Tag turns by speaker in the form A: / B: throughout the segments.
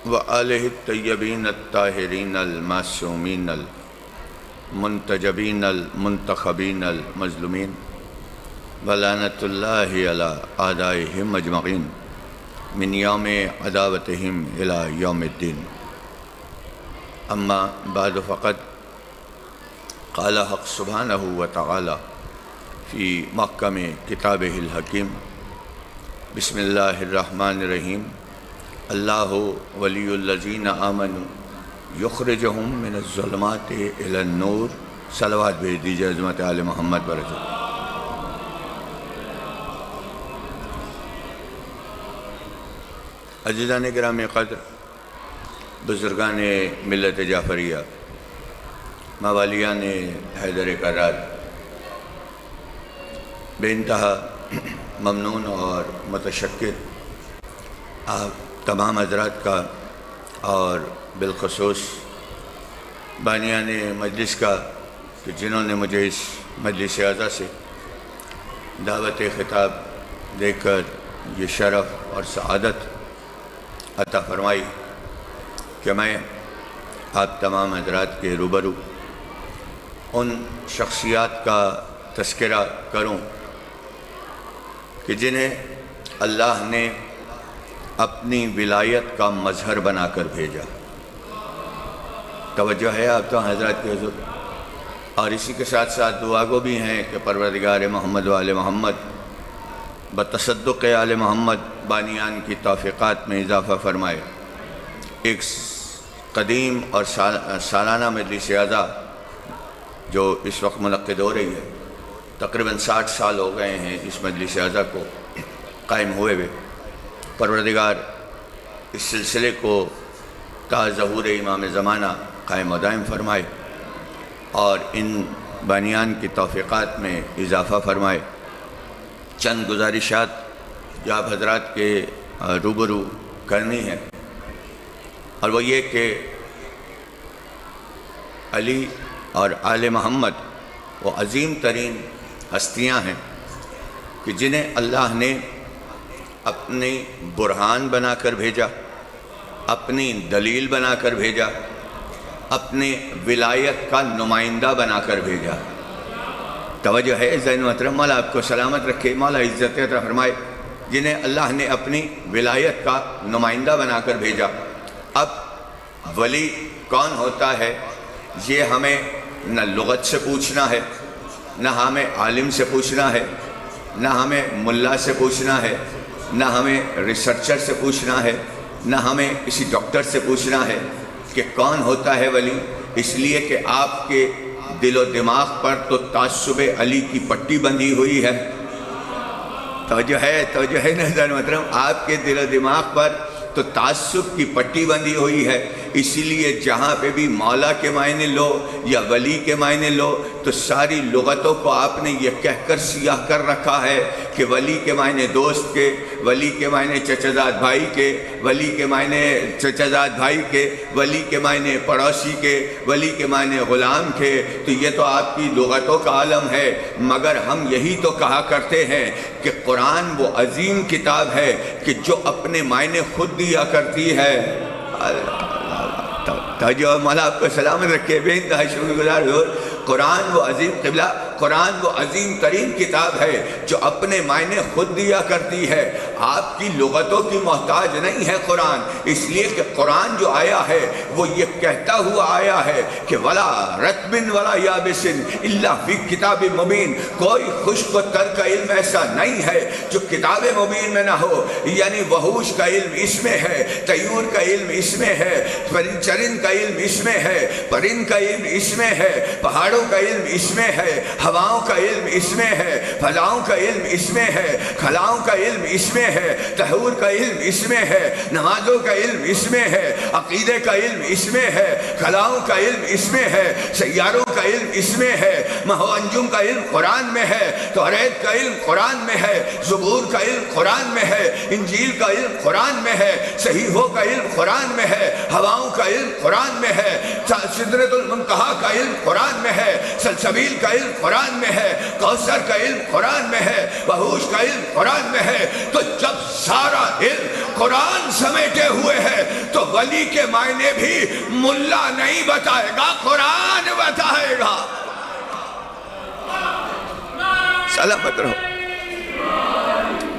A: وآلہ الطیبین الطاہرین المعصومین المنتجبین المنتخبین المظلومین ولعنۃ اللہ علی اعدائہم اجمعین من یوم عداوتہم الی یوم الدین۔ اما بعد فقد قال حق سبحانہ وتعالی فی محکم کتابہ الحکیم۔ بسم اللہ الرحمن الرحیم۔ اللہ ولی الذین آمنوا یخرجہم من الظلمات الی النور۔ صلوات بھیج دیجیے عظمت آل محمد پر۔ عزیزان گرامی قدر، بزرگان ملت جعفریہ، موالیان حیدر کرار، بے انتہا ممنون اور متشکر آپ تمام حضرات کا، اور بالخصوص بانیان مجلس کا کہ جنہوں نے مجھے اس مجلس اعزا سے دعوت خطاب دے کر یہ شرف اور سعادت عطا فرمائی کہ میں آپ تمام حضرات کے روبرو ان شخصیات کا تذکرہ کروں کہ جنہیں اللہ نے اپنی ولایت کا مظہر بنا کر بھیجا۔ توجہ ہے آپ تو حضرات کے حضور، اور اسی کے ساتھ ساتھ دعا گو بھی ہیں کہ پروردگار محمد و آل محمد بتصدق آل محمد بانیان کی توفیقات میں اضافہ فرمائے۔ ایک قدیم اور سالانہ مجلس اعزا جو اس وقت منعقد ہو رہی ہے، تقریباً 60 سال ہو گئے ہیں اس مجلس اعزا کو قائم ہوئے ہوئے۔ پروردگار اس سلسلے کو تا ظہور امام زمانہ قائم و دائم فرمائے اور ان بانیان کی توفیقات میں اضافہ فرمائے۔ چند گزارشات جو آپ حضرات کے روبرو کرنی ہے، اور وہ یہ کہ علی اور آل محمد وہ عظیم ترین ہستیاں ہیں کہ جنہیں اللہ نے اپنی برہان بنا کر بھیجا، اپنی دلیل بنا کر بھیجا، اپنے ولایت کا نمائندہ بنا کر بھیجا۔ توجہ ہے ذہن محترم، مولا آپ کو سلامت رکھے، مولا عزت عطا فرمائے، جنہیں اللہ نے اپنی ولایت کا نمائندہ بنا کر بھیجا۔ اب ولی کون ہوتا ہے یہ ہمیں نہ لغت سے پوچھنا ہے، نہ ہمیں عالم سے پوچھنا ہے، نہ ہمیں ملا سے پوچھنا ہے، نہ ہمیں ریسرچر سے پوچھنا ہے، نہ ہمیں کسی ڈاکٹر سے پوچھنا ہے کہ کون ہوتا ہے ولی، اس لیے کہ آپ کے دل و دماغ پر تو تعصب علی کی پٹی بندھی ہوئی ہے۔ توجہ ہے نظر محترم، آپ کے دل و دماغ پر تو تعصب کی پٹی بندھی ہوئی ہے، اسی لیے جہاں پہ بھی مولا کے معنی لو یا ولی کے معنی لو تو ساری لغتوں کو آپ نے یہ کہہ کر سیاہ کر رکھا ہے کہ ولی کے معنی دوست کے، ولی کے معنی چچا زاد بھائی کے، ولی کے معنی چچا زاد بھائی کے، ولی کے معنی پڑوسی کے، ولی کے معنی غلام کے، تو یہ تو آپ کی لغتوں کا عالم ہے۔ مگر ہم یہی تو کہا کرتے ہیں کہ قرآن وہ عظیم کتاب ہے کہ جو اپنے معنی خود دیا کرتی ہے۔ توجہ، مولا آپ کو سلامت رکھے، بے انتہا شکر گزار ہو۔ قرآن وہ عظیم قبلہ، قرآن وہ عظیم ترین کتاب ہے جو اپنے معنی خود دیا کرتی ہے، آپ کی لغتوں کی محتاج نہیں ہے قرآن، اس لیے کہ قرآن جو آیا ہے وہ یہ کہتا ہوا آیا ہے کہ ولا رطب ولا یابس الا فی کتاب مبین، کوئی خشک و تر کا علم ایسا نہیں ہے جو کتاب مبین میں نہ ہو۔ یعنی وحوش کا علم اس میں ہے، طیور کا علم اس میں ہے، چرند کا علم اس میں ہے، پرند کا علم اس میں ہے، پہاڑوں کا علم اس میں ہے، ہواؤں کا علم اس میں ہے، فضاؤں کا علم اس میں ہے، خلاؤں کا علم اس میں ہے، تحور کا علم اس میں ہے، نمازوں کا علم اس میں ہے، عقیدے کا علم اس میں ہے، خلاؤں کا علم اس میں ہے، سیاروں کا علم اس میں ہے، ماہ و انجم کا علم قرآن میں ہے، توریت کا علم قرآن میں ہے، زبور کا علم قرآن میں ہے، انجیل کا علم قرآن میں ہے، صحیحوں کا علم قرآن میں ہے، ہواؤں کا علم قرآن میں ہے، سدرۃ المنتہا کا علم قرآن میں ہے، سلسبیل کا علم قرآن میں ہے، کوثر کا علم قرآن میں ہے، وحوش کا علم قرآن میں ہے۔ تو جب سارا علم قرآن سمیٹے ہوئے ہے تو ولی کے معنی بھی ملا نہیں بتائے گا، قرآن بتائے گا۔ سلامت رہو،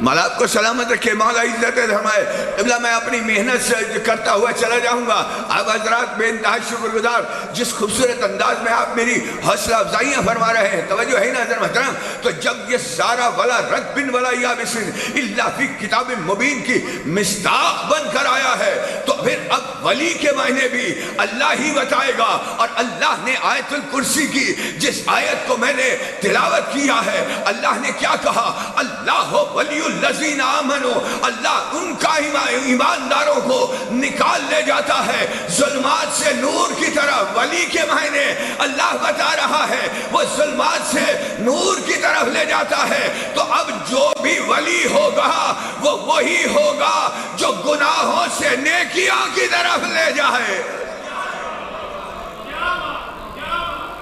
A: مولا آپ کو سلامت رکھے، مولا عزت فرمائے۔ قبلہ میں اپنی محنت سے کرتا ہوا چلا جاؤں گا، آپ حضرات بے انتہا شکر گزار، جس خوبصورت انداز میں آپ میری حوصلہ افزائیاں فرما رہے ہیں، توجہ ہے نا حضرت محترم۔ تو جب یہ سارا ولا رد بن ولا یابس الا فی کتاب مبین کی مصداق بن کر آیا ہے، تو پھر اب ولی کے معنی بھی اللہ ہی بتائے گا۔ اور اللہ نے آیت الکرسی کی جس آیت کو میں نے تلاوت کیا ہے، اللہ نے کیا کہا؟ اللہ ولی الذین آمنوا، اللہ ان کا ایمانداروں کو نکال لے جاتا ہے ظلمات سے نور کی طرف۔ ولی کے معنی اللہ بتا رہا ہے، وہ ظلمات سے نور کی طرف لے جاتا ہے۔ تو اب جو بھی ولی ہوگا وہ وہی ہوگا جو گناہوں سے نیکیوں کی طرف لے جائے۔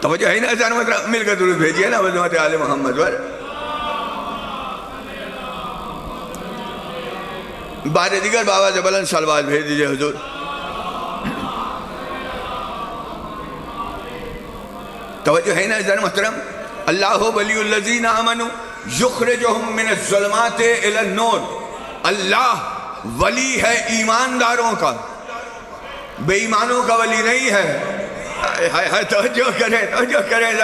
A: توجہ ہے نا، مل کر درود بھیجئے نا بذمت آل محمد پر۔ بار دیگر بابا زبلن سلوات بھیج دیجئے حضور۔ توجہ ہے نا عزیزان محترم، اللہ ولی الذین آمنوا یخرجہم من الظلمات الی النور۔ اللہ ولی ہے ایمانداروں کا، بے ایمانوں کا ولی نہیں ہے۔ توجہ کریں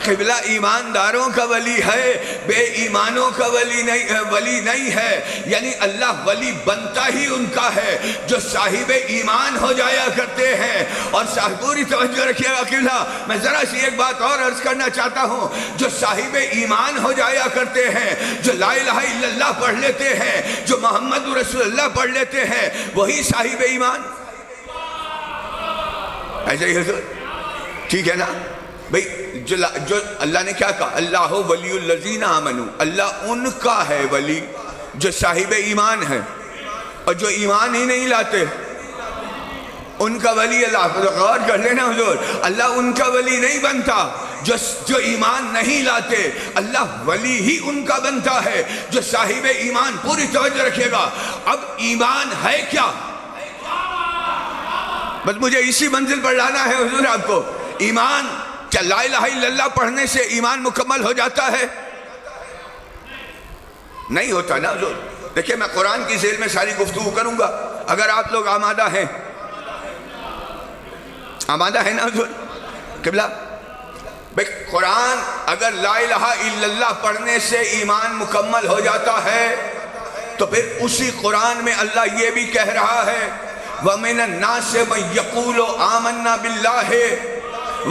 A: قبلہ ایمانداروں کا ولی ہے، بے ایمانوں کا ولی نہیں ہے۔ یعنی اللہ ولی بنتا ہی ان کا ہے جو صاحب ایمان ہو جایا کرتے ہیں۔ اور پوری توجہ رکھیے گا قبلہ، میں ذرا سی ایک بات اور عرض کرنا چاہتا ہوں، جو صاحب ایمان ہو جایا کرتے ہیں، جو لا الہ الا اللہ پڑھ لیتے ہیں، جو محمد رسول اللہ پڑھ لیتے ہیں، وہی صاحب ایمان۔ ایسا ہی حضور ٹھیک ہے نا بھئی؟ جو اللہ نے کیا کہا؟ اللہ ولی الذین آمنوا، اللہ ان کا ہے ولی جو صاحب ایمان ہے، اور جو ایمان ہی نہیں لاتے ان کا ولی اللہ غور کر لینا حضور، اللہ ان کا ولی نہیں بنتا جو ایمان نہیں لاتے، اللہ ولی ہی ان کا بنتا ہے جو صاحب ایمان۔ پوری توجہ رکھیے گا۔ اب ایمان ہے کیا؟ بس مجھے اسی منزل پر لانا ہے حضور آپ کو۔ ایمان کیا لا الہ الا اللہ پڑھنے سے ایمان مکمل ہو جاتا ہے؟ نہیں ہوتا نا حضور۔ دیکھیں میں قرآن کی ذیل میں ساری گفتگو کروں گا، اگر آپ لوگ آمادہ ہیں نا حضور قبلہ؟ بھئی قرآن اگر لا الہ الا اللہ پڑھنے سے ایمان مکمل ہو جاتا ہے تو پھر اسی قرآن میں اللہ یہ بھی کہہ رہا ہے وَمِنَ النَّاسِ مَن يَقُولُ آمَنَّا بِاللَّهِ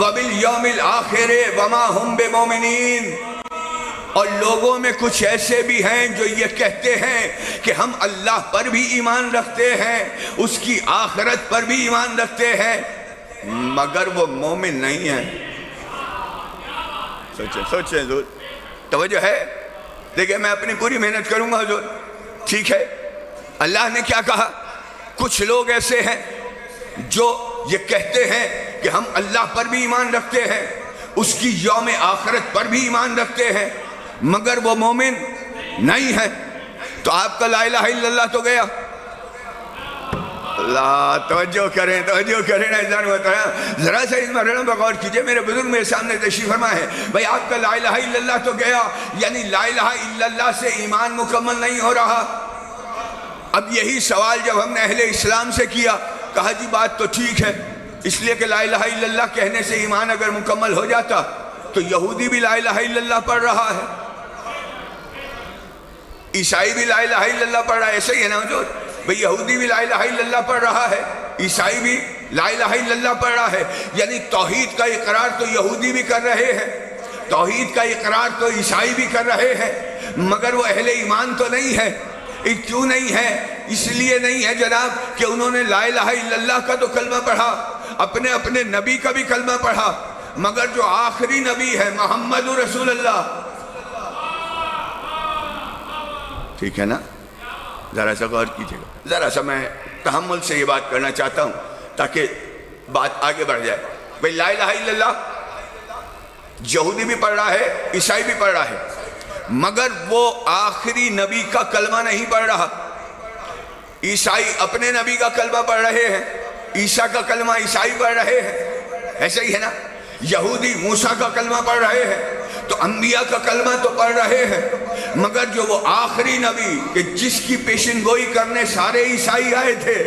A: وَبِالْيَوْمِ الْآخِرِ وَمَا هُمْ بِمُؤْمِنِينَ۔ اور لوگوں میں کچھ ایسے بھی ہیں جو یہ کہتے ہیں کہ ہم اللہ پر بھی ایمان رکھتے ہیں، اس کی آخرت پر بھی ایمان رکھتے ہیں، مگر وہ مومن نہیں ہیں۔ سوچیں حضور، توجہ ہے؟ دیکھیں میں اپنی پوری محنت کروں گا حضور، ٹھیک ہے؟ اللہ نے کیا کہا؟ کچھ لوگ ایسے ہیں جو یہ کہتے ہیں کہ ہم اللہ پر بھی ایمان رکھتے ہیں، اس کی یوم آخرت پر بھی ایمان رکھتے ہیں، مگر وہ مومن نہیں ہے۔ تو آپ کا لا الہ الا اللہ تو گیا۔ اللہ توجہ کریں ذرا سا اس مرحلہ پر غور کیجئے، میرے بزرگ میرے سامنے تشریف فرما ہے۔ بھئی آپ کا لا الہ الا اللہ تو گیا، یعنی لا الہ الا اللہ سے ایمان مکمل نہیں ہو رہا۔ اب یہی سوال جب ہم نے اہل اسلام سے کیا، کہا جی بات تو ٹھیک ہے، اس لیے کہ لا الہ الا اللہ کہنے سے ایمان اگر مکمل ہو جاتا تو یہودی بھی لا الہ الا اللہ پڑھ رہا ہے، عیسائی بھی لا الہ الا اللہ پڑھ رہا ہے، ایسا ہی ہے نا حضور؟ بھئی یہودی بھی لا الہ الا اللہ پڑھ رہا ہے، عیسائی بھی لا الہ الا اللہ پڑھ رہا ہے، یعنی توحید کا اقرار تو یہودی بھی کر رہے ہیں، توحید کا اقرار تو عیسائی بھی کر رہے ہیں، مگر وہ اہل ایمان تو نہیں ہے۔ کیوں نہیں ہے؟ اس لیے نہیں ہے جناب کہ انہوں نے لا الہ الا اللہ کا تو کلمہ پڑھا، اپنے نبی کا بھی کلمہ پڑھا، مگر جو آخری نبی ہے محمد رسول اللہ، ٹھیک ہے نا؟ ذرا سا غور کیجئے گا، ذرا سا میں تحمل سے یہ بات کرنا چاہتا ہوں تاکہ بات آگے بڑھ جائے۔ بھئی لا الہ الا اللہ یہودی بھی پڑھ رہا ہے، عیسائی بھی پڑھ رہا ہے، مگر وہ آخری نبی کا کلمہ نہیں پڑھ رہا۔ عیسائی اپنے نبی کا کلمہ پڑھ رہے ہیں، عیسیٰ کا کلمہ عیسائی پڑھ رہے ہیں، ایسا ہی ہے نا؟ یہودی موسیٰ کا کلمہ پڑھ رہے ہیں، تو انبیاء کا کلمہ تو پڑھ رہے ہیں، مگر جو وہ آخری نبی کہ جس کی پیشن گوئی کرنے سارے عیسائی آئے تھے،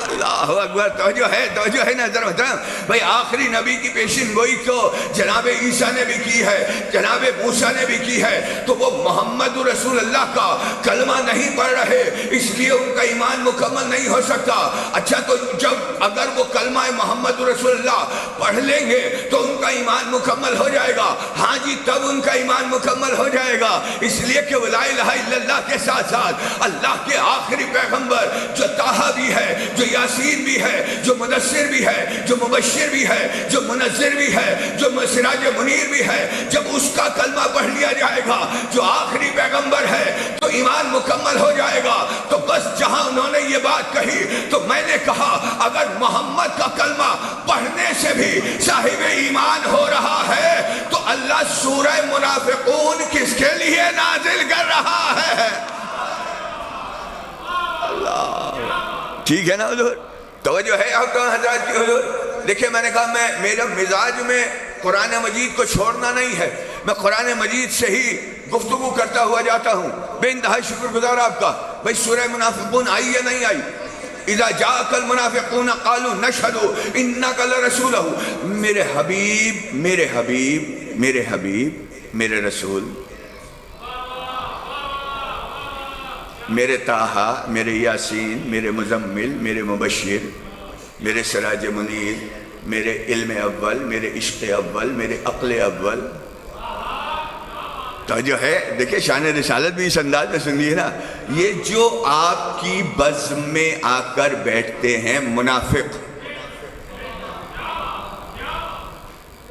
A: اللہ اکبر، توجہ ہے نظر محترم بھائی، آخری نبی کی پیشن گوئی کو جناب عیسیٰ نے بھی کی ہے، جناب موسیٰ نے بھی کی ہے، تو وہ محمد رسول اللہ کا کلمہ نہیں پڑھ رہے، اس لیے ان کا ایمان مکمل نہیں ہو سکتا۔ اچھا، تو جب اگر وہ کلمہ محمد رسول اللہ پڑھ لیں گے تو ان کا ایمان مکمل ہو جائے گا؟ ہاں جی، تب ان کا ایمان مکمل ہو جائے گا، اس لیے کہ لا الہ الا اللہ کے ساتھ ساتھ اللہ کے آخری پیغمبر جو طٰہٰ بھی ہے، جو یاسین بھی ہے، جو مدثر بھی ہے، جو مبشر بھی ہے، جو منذر بھی ہے، جو سراج منیر بھی ہے، جب اس کا کلمہ پڑھ لیا جائے گا جو آخری پیغمبر ہے تو ایمان مکمل ہو جائے گا۔ تو بس جہاں انہوں نے یہ بات کہی تو میں نے کہا اگر محمد کا کلمہ پڑھنے سے بھی صاحب ایمان ہو رہا ہے تو اللہ سورہ منافقون کس کے لیے نازل کر رہا ہے؟ ٹھیک ہے نا حضور؟ توجہ ہے آپ کا حضرات کی حضور؟ دیکھیں، میں نے کہا میرا مزاج میں قرآن مجید کو چھوڑنا نہیں ہے، میں قرآن مجید سے ہی گفتگو کرتا ہوا جاتا ہوں۔ بے انتہائی شکر گزار آپ کا۔ بھئی سورہ منافقون آئی یا نہیں آئی؟ اذا جاءک المنافقون قالوا نشہد انک لرسولہ، میرے حبیب میرے حبیب میرے حبیب میرے رسول، میرے طٰہٰ، میرے یاسین، میرے مزمل، میرے مبشر، میرے سراج منیر، میرے علم اول، میرے عشق اول، میرے عقل اول۔ تو جو ہے دیکھیں شان رسالت بھی اس انداز میں سنیے نا، یہ جو آپ کی بزم میں آ کر بیٹھتے ہیں منافق،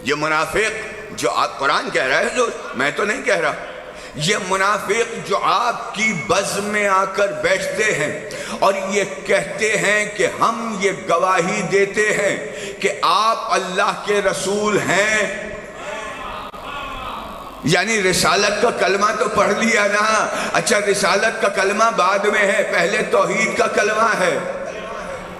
A: یہ منافق جو آپ قرآن کہہ رہا ہے حضور، میں تو نہیں کہہ رہا، یہ منافق جو آپ کی بزم میں آ کر بیٹھتے ہیں اور یہ کہتے ہیں کہ ہم یہ گواہی دیتے ہیں کہ آپ اللہ کے رسول ہیں، یعنی رسالت کا کلمہ تو پڑھ لیا نا۔ اچھا، رسالت کا کلمہ بعد میں ہے، پہلے توحید کا کلمہ ہے۔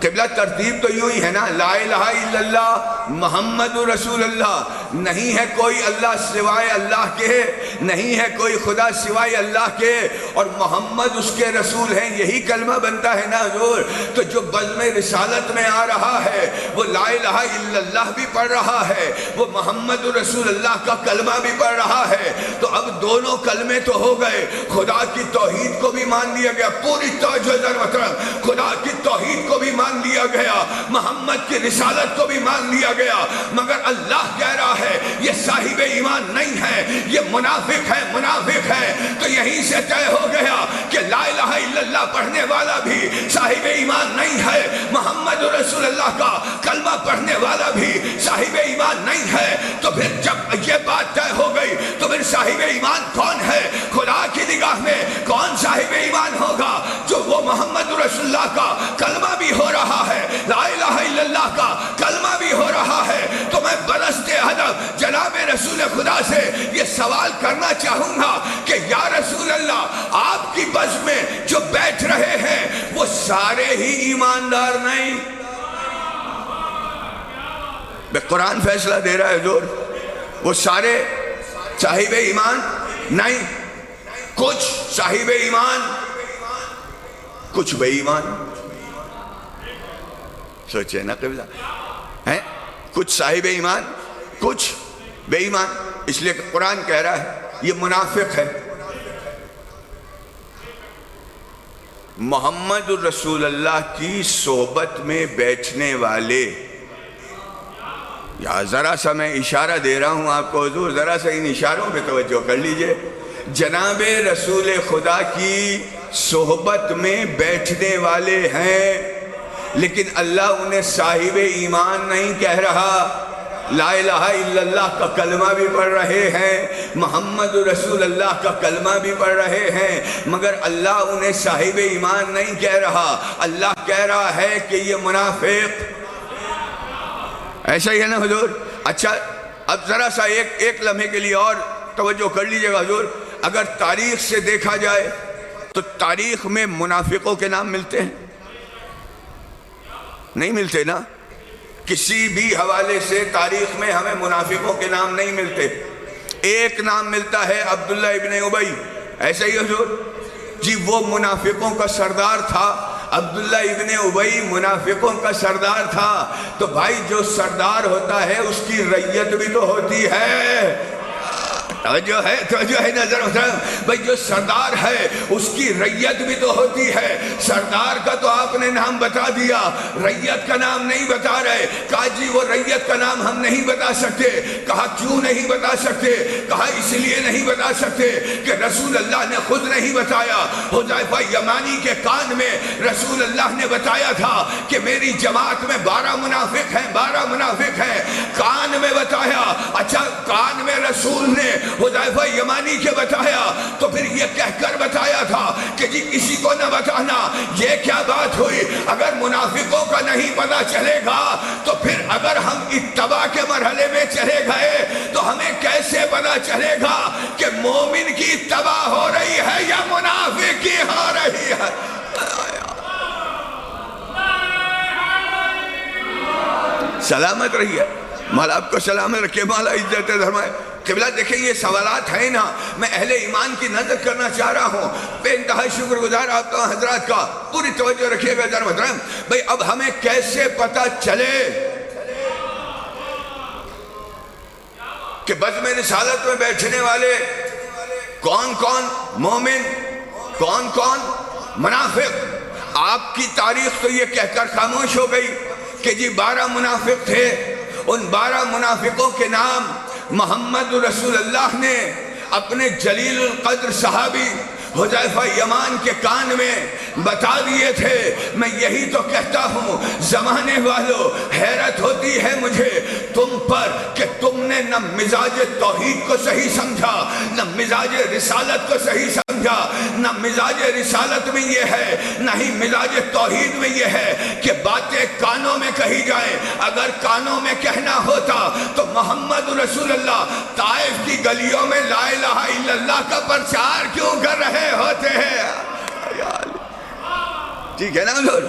A: قبلہ ترتیب تو یوں ہی ہے نا، لا الہ الا اللہ محمد رسول اللہ، نہیں ہے کوئی اللہ سوائے اللہ کے، نہیں ہے کوئی خدا سوائے اللہ کے، اور محمد اس کے رسول ہیں، یہی کلمہ بنتا ہے نا حضور۔ تو جو بزم رسالت میں آ رہا ہے وہ لا الہ الا اللہ بھی پڑھ رہا ہے، وہ محمد رسول اللہ کا کلمہ بھی پڑھ رہا ہے، تو اب دونوں کلمے تو ہو گئے، خدا کی توحید کو بھی مان لیا گیا، پوری توجہ در محترم، خدا کی توحید کو بھی مان لیا گیا، محمد کی رسالت کو بھی مان لیا گیا، مگر اللہ کہہ رہا ہے یہ صاحب ایمان نہیں ہے، یہ منافق ہے، منافق ہے۔ تو یہیں سے طے ہو گیا کہ لا الہ الا اللہ پڑھنے والا بھی صاحب ایمان نہیں ہے، محمد رسول اللہ کا کلمہ پڑھنے والا بھی صاحب ایمان نہیں ہے۔ تو پھر جب یہ بات طے ہو گئی تو پھر صاحب ایمان کون ہے؟ خدا کی نگاہ میں کون صاحب ایمان ہوگا؟ جو وہ محمد رسول اللہ کا کلمہ بھی ہو رہا ہے، لا الہ الا اللہ کا کلمہ بھی ہو رہا ہے۔ تو میں برستے ادب جناب رسول خدا سے یہ سوال کرنا چاہوں گا کہ یا رسول اللہ، آپ کی بزم میں جو بیٹھ رہے ہیں وہ سارے ہی ایماندار نہیں؟ بے قرآن فیصلہ دے رہا ہے حضور، وہ سارے صاحب ایمان نہیں، کچھ صاحب ایمان، کچھ بے ایمان۔ سوچے نا قبلہ ہیں، کچھ صاحب ایمان کچھ بے ایمان، اس لیے کہ قرآن کہہ رہا ہے یہ منافق ہے۔ محمد رسول اللہ کی صحبت میں بیٹھنے والے، یا ذرا سا میں اشارہ دے رہا ہوں آپ کو حضور، ذرا سا ان اشاروں پہ توجہ کر لیجئے، جناب رسول خدا کی صحبت میں بیٹھنے والے ہیں، لیکن اللہ انہیں صاحب ایمان نہیں کہہ رہا، لا الہ الا اللہ کا کلمہ بھی پڑھ رہے ہیں، محمد رسول اللہ کا کلمہ بھی پڑھ رہے ہیں، مگر اللہ انہیں صاحب ایمان نہیں کہہ رہا، اللہ کہہ رہا ہے کہ یہ منافق۔ ایسا ہی ہے نا حضور؟ اچھا، اب ذرا سا ایک لمحے کے لیے اور توجہ کر لیجئے گا حضور، اگر تاریخ سے دیکھا جائے تو تاریخ میں منافقوں کے نام ملتے ہیں، نہیں ملتے نا، کسی بھی حوالے سے تاریخ میں ہمیں منافقوں کے نام نہیں ملتے. ایک نام ملتا ہے عبداللہ ابن ابی. ایسا ہی حضور؟ جی وہ منافقوں کا سردار تھا. عبداللہ ابن ابی منافقوں کا سردار تھا. تو بھائی جو سردار ہوتا ہے اس کی رعیت بھی تو ہوتی ہے. توجہ ہے نظر محترم بھائی، جو سردار ہے اس کی رعیت بھی تو ہوتی ہے. سردار کا تو آپ نے نام بتا دیا، رعیت کا نام نہیں بتا رہے. کہا جی وہ رعیت کا نام ہم نہیں بتا سکتے. کہا کیوں نہیں بتا سکتے؟ کہا اس لیے نہیں بتا سکتے کہ رسول اللہ نے خود نہیں بتایا. حذیفہ یمانی کے کان میں رسول اللہ نے بتایا تھا کہ میری جماعت میں 12 منافق ہیں، 12 منافق ہیں. کان میں بتایا. اچھا کان میں رسول نے حذیفہ یمانی کے بتایا تو پھر یہ کہہ کر بتایا تھا کہ جی کسی کو نہ بتانا. یہ کیا بات ہوئی؟ اگر منافقوں کا نہیں پتہ چلے گا تو پھر اگر ہم اتباع کے مرحلے میں چلے گئے تو ہمیں کیسے پتہ چلے گا کہ مومن کی اتباع ہو رہی ہے یا منافق کی ہو رہی ہے؟ سلامت رہیے، مولا آپ کو سلامت رکھے، مولا عزت فرمائے. قبلہ دیکھیں یہ سوالات ہیں نا، میں اہل ایمان کی نظر کرنا چاہ رہا ہوں. بے انتہا شکر گزار آپ کا حضرات کا. پوری توجہ رکھیے گا در محترم بھئی. اب ہمیں کیسے پتہ چلے کہ بزم رسالت میں بیٹھنے والے کون کون مومن، کون کون منافق؟ آپ کی تاریخ تو یہ کہہ کر خاموش ہو گئی کہ جی 12 منافق تھے. ان 12 منافقوں کے نام محمد رسول اللہ نے اپنے جلیل القدر صحابی حذیفہ یمان کے کان میں بتا دیے تھے. میں یہی تو کہتا ہوں زمانے والوں، حیرت ہوتی ہے مجھے تم پر کہ تم نے نہ مزاج توحید کو صحیح سمجھا، نہ مزاج رسالت کو صحیح سمجھا. نہ مزاج رسالت میں یہ ہے، نہ ہی مزاج توحید میں یہ ہے کہ باتیں کانوں میں کہی جائیں. اگر کانوں میں کہنا ہوتا تو محمد رسول اللہ طائف کی گلیوں میں لا الہ الا اللہ کا پرچار کیوں کر رہے ہوتے ہیں؟ ٹھیک ہے نا حضور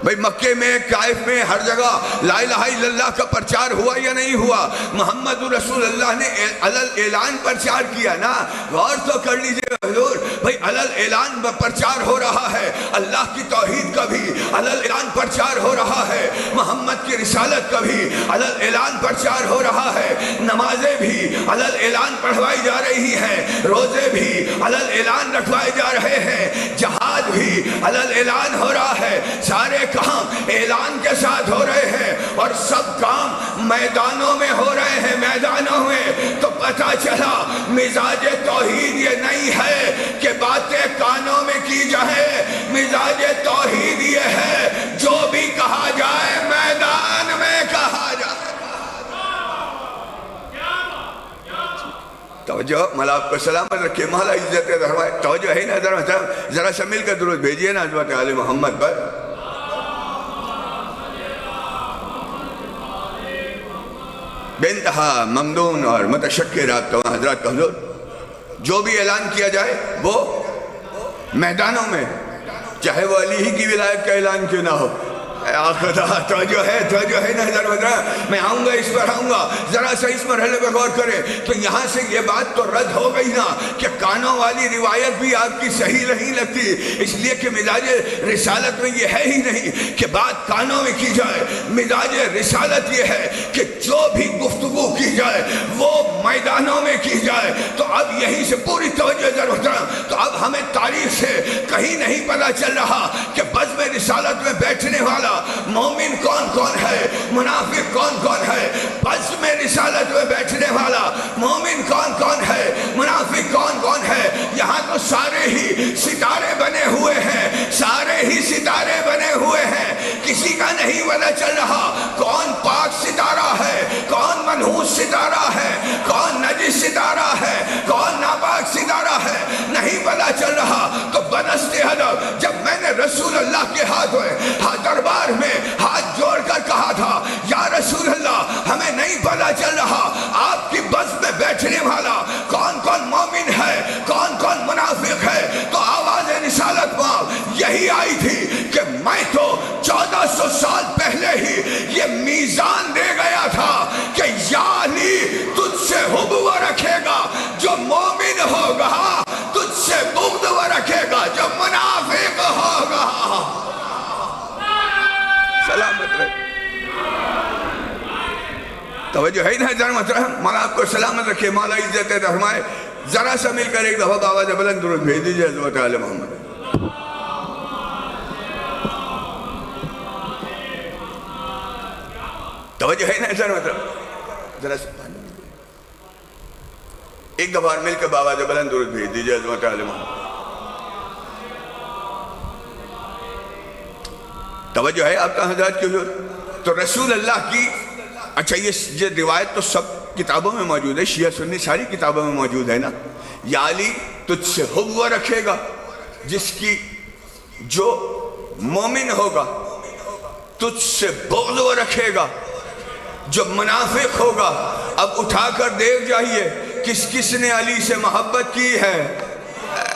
A: بھئی؟ مکے میں، طائف میں، ہر جگہ لا الہ الا اللہ کا پرچار ہوا یا نہیں ہوا؟ محمد رسول اللہ نے علل اعلان پرچار کیا نا. غور تو کر لیجئے حضور بھئی، علل اعلان پرچار ہو رہا ہے. اللہ کی توحید کا بھی علل اعلان پرچار ہو رہا ہے. محمد کی رسالت کا بھی علل اعلان پرچار ہو رہا ہے. نمازیں بھی علل اعلان پڑھوائی جا رہی ہیں، روزے بھی علل اعلان رکھوائے جا رہے ہیں، جہاد بھی علل اعلان ہو رہا ہے. سارے کام اعلان کے ساتھ ہو رہے ہیں اور سب کام میدانوں میں ہو رہے ہیں. میدانوں میں تو پتہ چلا مزاج توحید یہ نہیں ہے کہ باتیں کانوں میں کی جائیں. مزاج توحید یہ ہے جو بھی کہا جائے میدان میں کہا جائے. توجہ، مولا آپ کو سلامت رکھے، مولا عزت فرمائے. توجہ ہے نا ذرا سا مل کر درود بھیجئے نا عظمت آل محمد پر. بے انتہا ممنون اور متشکر آپ تمام حضرات کا حضور. جو بھی اعلان کیا جائے وہ میدانوں میں، چاہے وہ علی ہی کی ولایت کا اعلان کیوں نہ ہو. توجہ ہے نا حضرت مدرہ. میں آؤں گا، اس پر آؤں گا. ذرا سا اس مرحلے پہ غور کریں تو یہاں سے یہ بات تو رد ہو گئی نا کہ کانوں والی روایت بھی آپ کی صحیح نہیں لگتی. اس لیے کہ مزاج رسالت میں یہ ہے ہی نہیں کہ بات کانوں میں کی جائے. مزاج رسالت یہ ہے کہ جو بھی گفتگو کی جائے وہ میدانوں میں کی جائے. تو اب یہیں سے پوری توجہ ضرورت ہے. تو اب ہمیں تاریخ سے کہیں نہیں پتہ چل رہا کہ بزم رسالت میں بیٹھنے والا مومن کون کون ہے، منافق کون کون ہے. بزم رسالت میں بیٹھنے والا مومن کون کون ہے، منافق کون کون ہے. یہاں تو سارے ہی ستارے بنے ہوئے ہیں، سارے ہی ستارے بنے ہوئے ہیں. کسی کا نہیں پتہ چل رہا کون پاک ستارہ ہے، کون منحوس ستارہ ہے، کون نجس ستارہ ہے، کون ناپاک ستارہ ہے. نہیں پتہ چل رہا. تو بنستے حضرت جب میں نے رسول اللہ کے ہاتھ ہوئے دربار میں ہاتھ جوڑ کر کہا تھا یا رسول اللہ ہمیں نہیں پتہ چل رہا آپ کی بس میں بیٹھنے والا کون کون مومن ہے، کون کون منافق ہے. تو آواز رسالت میں یہی آئی تھی کہ میں تو 1400 سال پہلے یہ میزان دے گیا تھا کہ یا علی تجھ سے حب وہ رکھے گا جو مومن ہوگا، تجھ سے بغض وہ رکھے گا جو منافق ہوگا۔ سلامت رہے، توجہ ہے نا جان محترم؟ مولا آپ کو سلامت رکھے، مولا عزت فرمائے۔ ذرا سا مل کر ایک دفعہ آواز بلند درود بھیج دیجیے حضرت آل محمد۔ توجہ ہے نا جان محترم؟ ذرا سا ایک دفعہ مل کر آواز بلند درود بھیج دیجیے حضرت آل محمد۔ توجہ ہے آپ کا حضرات کی حضور؟ تو رسول اللہ کی، اچھا یہ روایت تو سب کتابوں میں موجود ہے، شیعہ سنی ساری کتابوں میں موجود ہے نا۔ یا علی تجھ سے حب وہ رکھے گا جس کی جو مومن ہوگا، تجھ سے بغض وہ رکھے گا جو منافق ہوگا۔ اب اٹھا کر دیکھ جائیے کس کس نے علی سے محبت کی ہے۔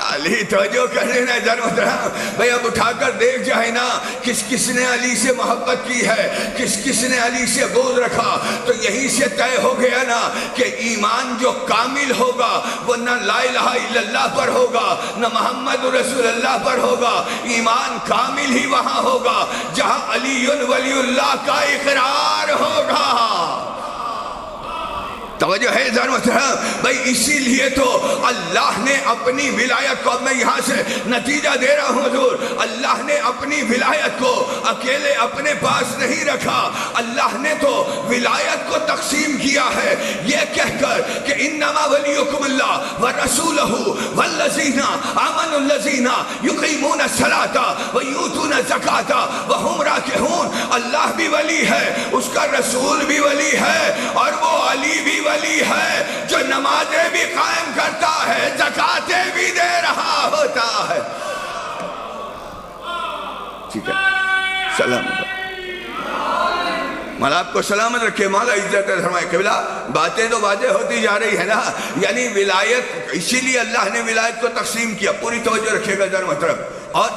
A: علی توجہ کر لینا جان محترم بھائی، اب اٹھا کر دیکھ جائے نا کس کس نے علی سے محبت کی ہے، کس کس نے علی سے بغض رکھا۔ تو یہیں سے طے ہو گیا نا کہ ایمان جو کامل ہوگا وہ نہ لا الہ الا اللہ پر ہوگا نہ محمد رسول اللہ پر ہوگا، ایمان کامل ہی وہاں ہوگا جہاں علی ولی اللہ کا اقرار ہوگا۔ توجہ ہے جان محترم بھائی، اسی لیے تو اللہ نے اپنی ولایت کو، اب میں یہاں سے نتیجہ دے رہا ہوں حضور، اللہ نے اپنی ولایت کو اکیلے اپنے پاس نہیں رکھا، اللہ نے تو ولایت کو تقسیم کیا ہے یہ کہہ کر کہ انما ولیکم اللہ ورسولہ والذین آمنوا الذین یقیمون الصلاۃ ویؤتون الزکاۃ وہم راکعون۔ اللہ بھی ولی ہے، اس کا رسول بھی ولی ہے، اور وہ علی بھی ولی ہے جو نمازیں بھی قائم کرتا ہے، زکاتیں بھی دے رہا ہوتا ہے۔ ٹھیک ہے، سلامت مولا آپ کو سلامت رکھے، مولا عزت فرمائے۔ قبلہ باتیں تو واضح ہوتی جا رہی ہے نا، یعنی ولایت، اسی لیے اللہ نے ولایت کو تقسیم کیا۔ پوری توجہ رکھے گا جان محترم۔ اور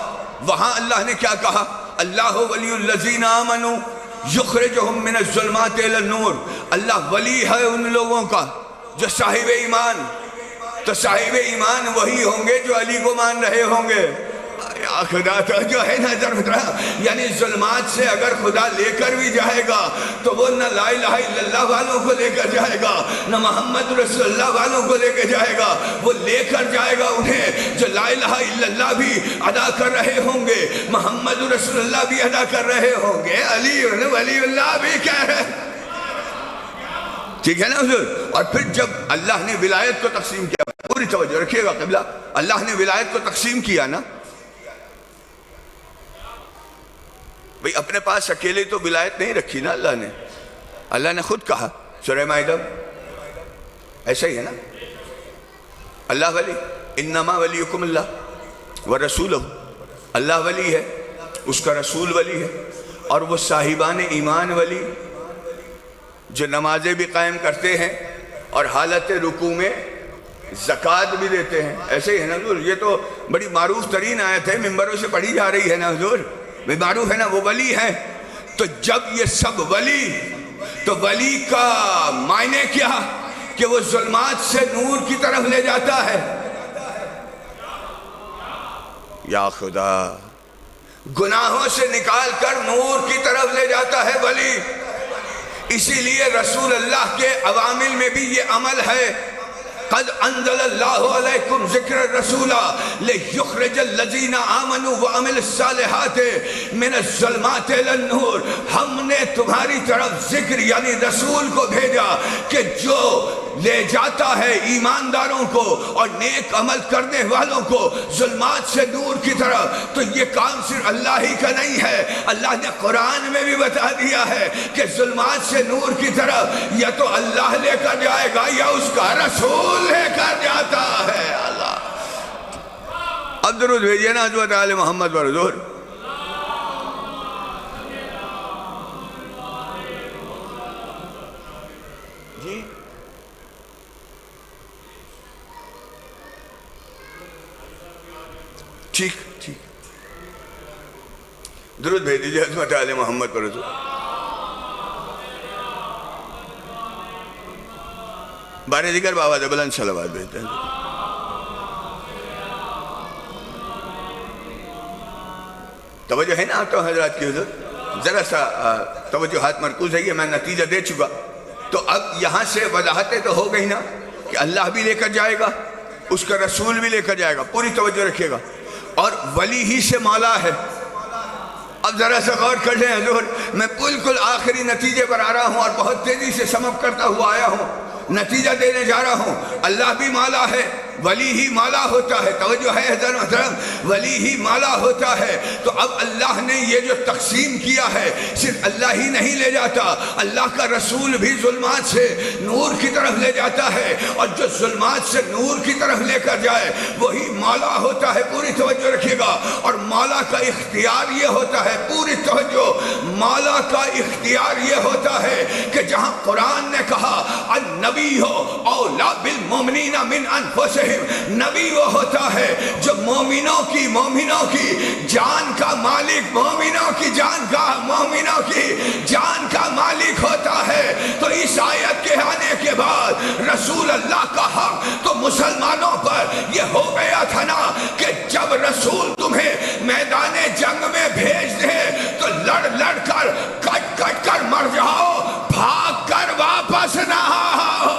A: وہاں اللہ نے کیا کہا؟ اللہ ولی الذین آمنوا یخرجہم من الظلمات الی النور۔ اللہ ولی ہے ان لوگوں کا جو صاحب ایمان، تو صاحب ایمان وہی ہوں گے جو علی کو مان رہے ہوں گے۔ یا خدا تو جو ہے نا یعنی ظلمات سے اگر خدا لے کر بھی جائے گا تو وہ نہ لا الہ الا اللہ والوں کو لے کر جائے گا نہ محمد رسول اللہ والوں کو لے کر جائے گا، وہ لے کر جائے گا انہیں جو لا الہ الا اللہ بھی ادا کر رہے ہوں گے، محمد رسول اللہ بھی ادا کر رہے ہوں گے، علی ولی اللہ بھی کہہ رہے، ٹھیک ہے نا حضور؟ اور پھر جب اللہ نے ولایت کو تقسیم کیا، پوری توجہ رکھیے گا قبلہ، اللہ نے ولایت کو تقسیم کیا نا بھئی، اپنے پاس اکیلے تو ولایت نہیں رکھی نا اللہ نے خود کہا سورہ مائدہ، ایسا ہی ہے نا، اللہ ولی، انما ولیکم اللہ ورسولہ، اللہ ولی ہے، اس کا رسول ولی ہے، اور وہ صاحبان ایمان ولی جو نمازیں بھی قائم کرتے ہیں اور حالت رکوع میں زکوٰۃ بھی دیتے ہیں، ایسے ہی ہے نا حضور؟ یہ تو بڑی معروف ترین آیت ہے، ممبروں سے پڑھی جا رہی ہے نا حضور، معروف ہے نا، وہ ولی ہے۔ تو جب یہ سب ولی، تو ولی کا معنی کیا؟ کہ وہ ظلمات سے نور کی طرف لے جاتا ہے۔ یا خدا، گناہوں سے نکال کر نور کی طرف لے جاتا ہے ولی۔ اسی لیے رسول اللہ کے عوامل میں بھی یہ عمل ہے، قد انزل اللہ علیکم ذکر الرسول لیخرج الذین آمنوا وعملوا الصالحات من الظلمات الی النور۔ ہم نے تمہاری طرف ذکر یعنی رسول کو بھیجا کہ جو لے جاتا ہے ایمانداروں کو اور نیک عمل کرنے والوں کو ظلمات سے نور کی طرف۔ تو یہ کام صرف اللہ ہی کا نہیں ہے، اللہ نے قرآن میں بھی بتا دیا ہے کہ ظلمات سے نور کی طرف یا تو اللہ لے کر جائے گا یا اس کا رسول لے کر جاتا ہے۔ اللہ اب درود بھیجئے نا حضرت آل محمد پر حضور۔ جی ٹھیک، درود بھیج دیجئے حضرت آل محمد پر حضور۔ بارے دیگر بابا دے بلند صلوات بھیجتے ہیں. توجہ ہے نا آپ تو حضرات کی حضور؟ ذرا سا توجہات مرکوز ہے. یہ میں نتیجہ دے چکا. تو اب یہاں سے وضاحتیں تو ہو گئی نا کہ اللہ بھی لے کر جائے گا, اس کا رسول بھی لے کر جائے گا. پوری توجہ رکھیے گا. اور ولی ہی سے مالا ہے. اب ذرا سا غور کر لیں حضور, میں بالکل آخری نتیجے پر آ رہا ہوں اور بہت تیزی سے سمپ کرتا ہوا آیا ہوں. نتیجہ دینے جا رہا ہوں. اللہ بھی مالا ہے, ولی ہی مالا ہوتا ہے. توجہ ہے حضرت محترم, ولی ہی مالا ہوتا ہے. تو اب اللہ نے یہ جو تقسیم کیا ہے, صرف اللہ ہی نہیں لے جاتا, اللہ کا رسول بھی ظلمات سے نور کی طرف لے جاتا ہے. اور جو ظلمات سے نور کی طرف لے کر جائے وہی مالا ہوتا ہے. پوری توجہ رکھیے گا. اور مالا کا اختیار یہ ہوتا ہے, پوری توجہ, مالا کا اختیار یہ ہوتا ہے کہ جہاں قرآن نے کہا النبی ہو اولا بالمؤمنین من انفسہم, نبی وہ ہوتا ہے جو مومنوں کی جان کا مالک, مومنوں کی جان کا مالک ہوتا ہے. تو اس آیت کے آنے کے بعد رسول اللہ کا حق تو مسلمانوں پر یہ ہو گیا تھا نا کہ جب رسول تمہیں میدان جنگ میں بھیج دے تو لڑ کر کٹ کر مر جاؤ, بھاگ کر واپس نہ آؤ.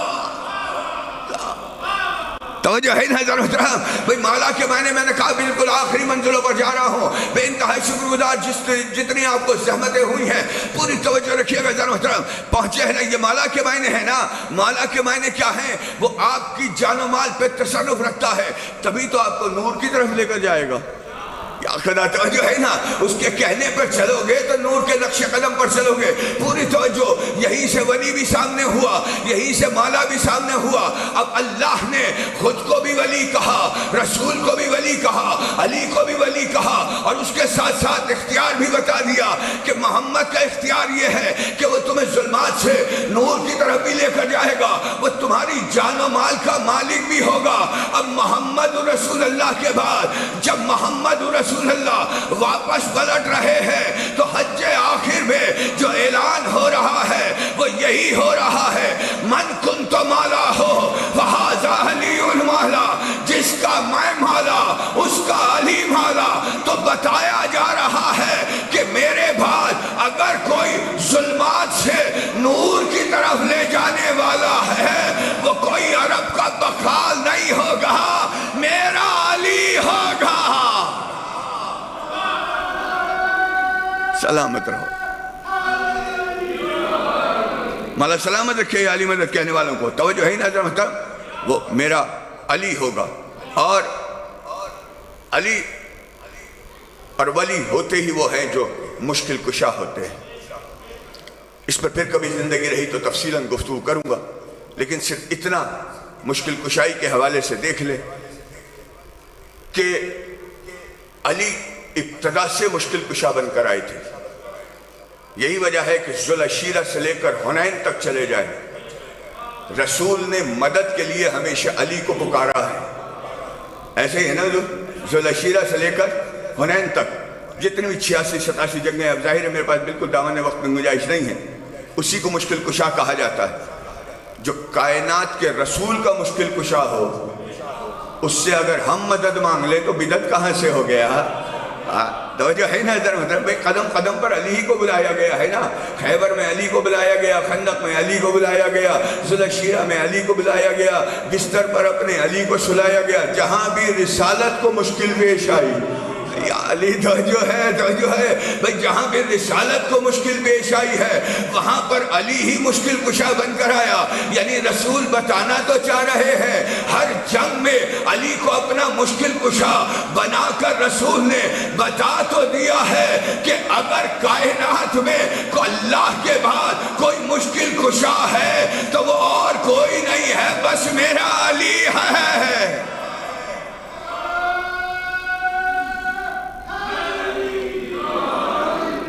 A: توجہ ہے نا حضرت محترم؟ بھئی مالا کے معنی میں نے کہا بالکل آخری منزلوں پر جا رہا ہوں. بے انتہائی شکر گزار جتنی آپ کو زحمتیں ہوئی ہیں. پوری توجہ رکھیے گا حضرت محترم. پہنچے ہیں نا, یہ مالا کے معنی ہے نا. مالا کے معنی کیا ہیں؟ وہ آپ کی جان و مال پہ تصرف رکھتا ہے, تبھی تو آپ کو نور کی طرف لے کر جائے گا. یا خدا توجہ ہے نا, اس کے کہنے پر چلو گے تو نور کے نقش قدم پر چلو گے. پوری توجہ. یہیں سے ولی بھی سامنے ہوا, یہیں سے مالا بھی سامنے ہوا. اب اللہ نے خود کو بھی ولی کہا, رسول کو بھی ولی کہا, علی کو بھی ولی کہا, اور اس کے ساتھ ساتھ اختیار بھی بتا دیا کہ محمد کا اختیار یہ ہے کہ وہ تمہیں ظلمات سے نور کی طرف بھی لے کر جائے گا, وہ تمہاری جان و مال کا مالک بھی ہوگا. اب محمد رسول اللہ کے بعد جب محمد رسول اللہ واپس پلٹ رہے ہیں تو حج آخر میں جو اعلان ہو رہا ہے وہ یہی ہو رہا ہے, من کنت مالا ہو فہذا علی مالا, جس کا میں مالا اس کا علی مالا. تو بتایا جا رہا ہے کہ میرے بعد اگر کوئی ظلمات سے نور کی طرف لے جانے والا ہے وہ کوئی عرب کا بخال نہیں ہوگا, میرا علی ہوگا. سلامت رہو. مالا سلامت رکھے علی مدد کہنے والوں کو. توجہ ہے نا حضرت محترم, وہ میرا علی ہوگا. اور علی اور ولی ہوتے ہی وہ ہیں جو مشکل کشا ہوتے ہیں. اس پر پھر کبھی زندگی رہی تو تفصیلاً گفتگو کروں گا, لیکن صرف اتنا مشکل کشائی کے حوالے سے دیکھ لیں کہ علی ابتدا سے مشکل کشا بن کر آئے تھے. یہی وجہ ہے کہ ذوالعشیرہ سے لے کر حنین تک چلے جائیں, رسول نے مدد کے لیے ہمیشہ علی کو پکارا ہے. ایسے ہی ہے نا, ذوالعشیرہ سے لے کر حنین تک جتنی بھی 86-87 جنگیں, اب ظاہر ہے میرے پاس بالکل دامن وقت میں گنجائش نہیں ہے, اسی کو مشکل کشا کہا جاتا ہے. جو کائنات کے رسول کا مشکل کشا ہو, اس سے اگر ہم مدد مانگ لیں تو بدعت کہاں سے ہو گیا؟ توجہ ہے نا حضرت محترم؟ بھئی قدم قدم پر علی کو بلایا گیا ہے نا. خیبر میں علی کو بلایا گیا, خندق میں علی کو بلایا گیا, ذوالعشیرہ میں علی کو بلایا گیا, بستر پر اپنے علی کو سلایا گیا. جہاں بھی رسالت کو مشکل پیش آئی, یا علی توجہ ہے بھئی, جہاں بھی رسالت کو مشکل پیش آئی ہے وہاں پر علی ہی مشکل کشا بن کر آیا. یعنی رسول بتانا تو چاہ رہے ہیں, ہر جنگ میں علی کو اپنا مشکل کشا بنا کر رسول نے بتا تو دیا ہے کہ اگر کائنات میں کو اللہ کے بعد کوئی مشکل کشا ہے تو وہ اور کوئی نہیں ہے, بس میرا علی ہے.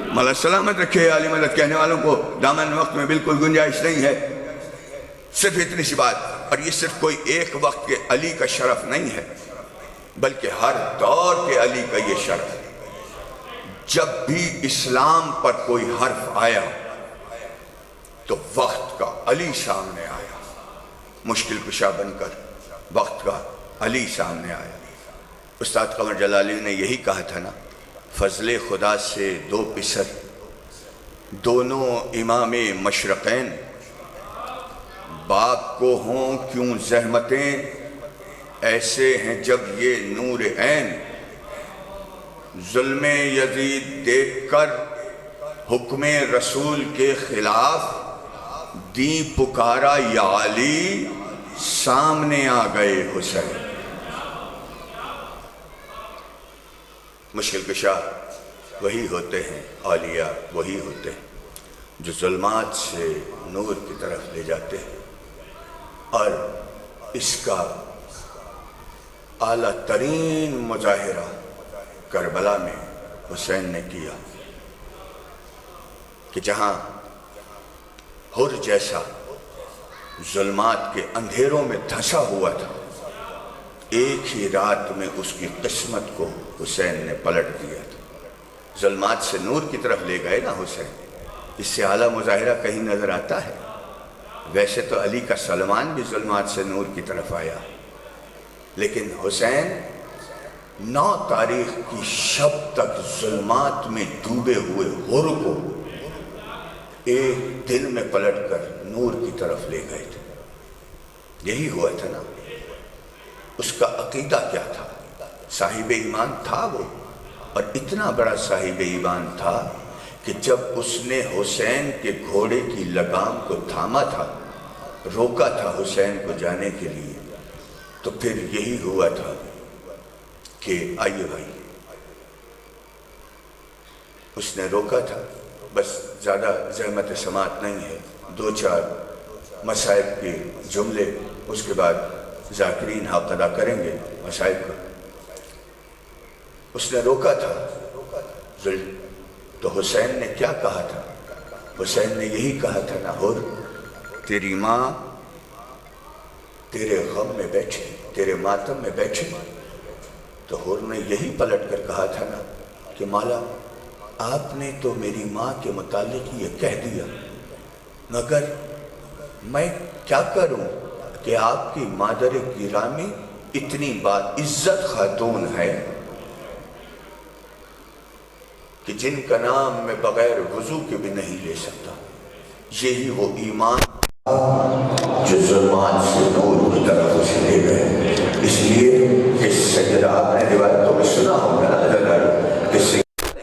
A: مولا سلامت رکھے علی مدد کہنے والوں کو. دامن وقت میں بالکل گنجائش نہیں ہے. صرف اتنی سی بات, اور یہ صرف کوئی ایک وقت کے علی کا شرف نہیں ہے بلکہ ہر دور کے علی کا یہ شرف ہے. جب بھی اسلام پر کوئی حرف آیا تو وقت کا علی سامنے آیا. مشکل کشا بن کر وقت کا علی سامنے آیا۔ استاد قمر جلالی نے یہی کہا تھا نا، فضل خدا سے دو پسر دونوں امام مشرقین، باپ کو ہوں کیوں زحمتیں، ایسے ہیں جب یہ نور عین، ظلم یزید دیکھ کر حکم رسول کے خلاف دی پکارا یا علی، سامنے آ گئے حسین۔ مشکل کشا وہی ہوتے ہیں، اولیاء وہی ہوتے ہیں جو ظلمات سے نور کی طرف لے جاتے ہیں، اور اس کا اعلیٰ ترین مظاہرہ کربلا میں حسین نے کیا کہ جہاں حر جیسا ظلمات کے اندھیروں میں دھنسا ہوا تھا، ایک ہی رات میں اس کی قسمت کو حسین نے پلٹ دیا تھا۔ ظلمات سے نور کی طرف لے گئے نا حسین، اس سے اعلیٰ مظاہرہ کہیں نظر آتا ہے؟ ویسے تو علی کا سلمان بھی ظلمات سے نور کی طرف آیا، لیکن حسین 9 تاریخ کی شب تک ظلمات میں ڈوبے ہوئے حر کو ایک دن میں پلٹ کر نور کی طرف لے گئے تھے۔ یہی ہوا تھا نا۔ اس کا عقیدہ کیا تھا؟ صاحب ایمان تھا وہ، اور اتنا بڑا صاحب ایمان تھا کہ جب اس نے حسین کے گھوڑے کی لگام کو تھاما تھا، روکا تھا حسین کو جانے کے لیے، تو پھر یہی ہوا تھا کہ آئیے بھائی، اس نے روکا تھا۔ بس زیادہ زحمت سماعت نہیں ہے، 2-4 مصائب کے جملے، اس کے بعد ذاکرین حق ادا کریں گے مصائب کا۔ اس نے روکا تھا تو حسین نے کیا کہا تھا؟ حسین نے یہی کہا تھا نا، حر تیری ماں تیرے غم میں بیٹھے، تیرے ماتم میں بیٹھے، تو حر نے یہی پلٹ کر کہا تھا نا کہ مولا آپ نے تو میری ماں کے متعلق یہ کہہ دیا، مگر میں کیا کروں کہ آپ کی مادر گرامی اتنی باعزت خاتون ہے کہ جن کا نام میں بغیر وضو کے بھی نہیں لے سکتا۔ یہی وہ ایمان جو ظلمات سے نور کی طرف اسے لے گئے۔ اس لیے کہ سیدہ آپ نے روایت تو سنا ہوگا نا کہ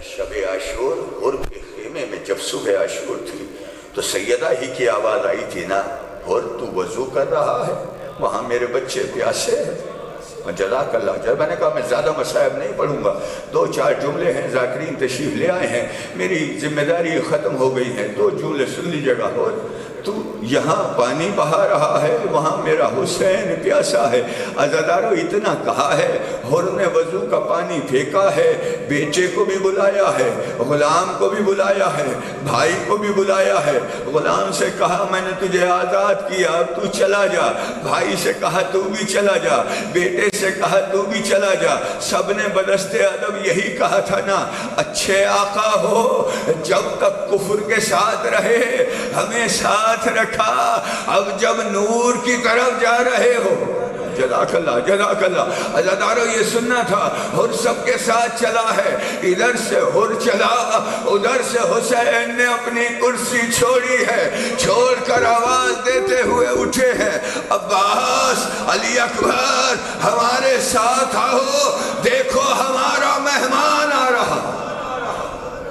A: شب عاشور حر کے خیمے میں جب صبح عاشور تھی تو سیدہ ہی کی آواز آئی تھی نا، حر تو وضو کر رہا ہے، وہاں میرے بچے پیاسے ہیں۔ جزاک اللہ خیر۔ میں نے کہا میں زیادہ مصائب نہیں پڑھوں گا، 2-4 جملے ہیں، ذاکرین تشریف لے آئے ہیں، میری ذمہ داری ختم ہو گئی ہے، 2 جملے سن لیجیے گا۔ اور تو یہاں پانی بہا رہا ہے، وہاں میرا حسین پیاسا ہے۔ عزادارو اتنا کہا ہے، حر نے وضو کا پانی پھینکا ہے، بیٹے کو بھی بلایا ہے، غلام کو بھی بلایا ہے، بھائی کو بھی بلایا ہے۔ غلام سے کہا میں نے تجھے آزاد کیا، اب تو چلا جا۔ بھائی سے کہا تو بھی چلا جا، بیٹے سے کہا تو بھی چلا جا۔ سب نے بدستِ ادب یہی کہا تھا نا، اچھے آقا ہو جب تک کفر کے ساتھ رہے، ہمیں ساتھ رکھا، اب جب نور کی طرف جا رہے ہو۔ جزاک اللہ، جزاک اللہ۔ عزادارو یہ سننا تھا، حر سب کے ساتھ چلا ہے، ادھر سے حر چلا، ادھر سے حسین نے اپنی کرسی چھوڑی ہے، چھوڑ کر آواز دیتے ہوئے اٹھے ہیں، عباس، علی اکبر ہمارے ساتھ آؤ، دیکھو ہمارا مہمان آ رہا۔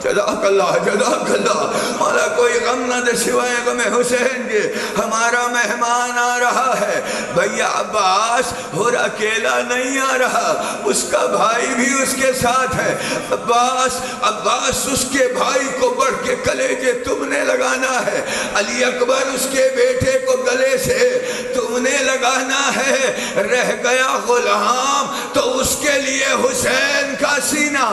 A: جزاک اللہ، جزاک اللہ۔ مولا کوئی غم نہ دے سوائے غم حسین کے، ہمارا مہمان آ رہا ہے۔ بھیا عباس حر اکیلا نہیں آ رہا، اس کا بھائی بھی اس کے ساتھ ہے۔ عباس اس کے بھائی کو بڑھ کے کلیجے تم نے لگانا ہے، علی اکبر اس کے بیٹے کو گلے سے تم نے لگانا ہے، رہ گیا غلام تو اس کے لیے حسین کا سینہ۔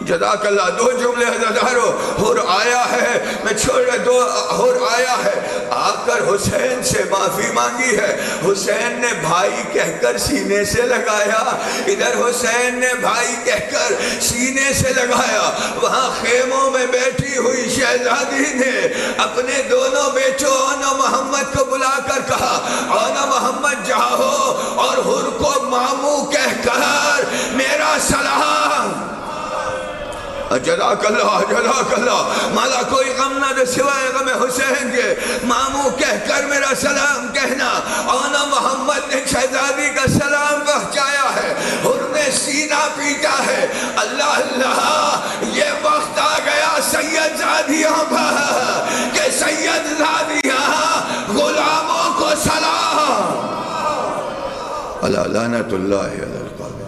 A: جزاک اللہ۔ 2 جملے عزادارو، حر آیا ہے، میں چھوڑ رہے 2، حر آیا ہے، آ کر حسین سے معافی مانگی ہے، حسین نے بھائی کہہ کر سینے سے لگایا، ادھر حسین نے بھائی کہہ کر سینے سے لگایا۔ وہاں خیموں میں بیٹھی ہوئی شہزادی نے اپنے دونوں بیٹوں محمد کو بلا کر کہا آنا محمد جاؤ اور حر کو مامو کہہ کر میرا سلام. جزاک اللہ جزاک اللہ. مالا کوئی غم نہ دے سوائے غم حسین کے. مامو کہہ کر میرا سلام کہنا. آنا محمد نے شہزادی کا سلام پہنچایا ہے. حر نے سینہ پیٹا ہے. اللہ اللہ یہ وقت آ گیا سید زادیوں پر کہ سید زادیاں غلاموں کو سلام. اللہ لعنت اللہ علی القابض.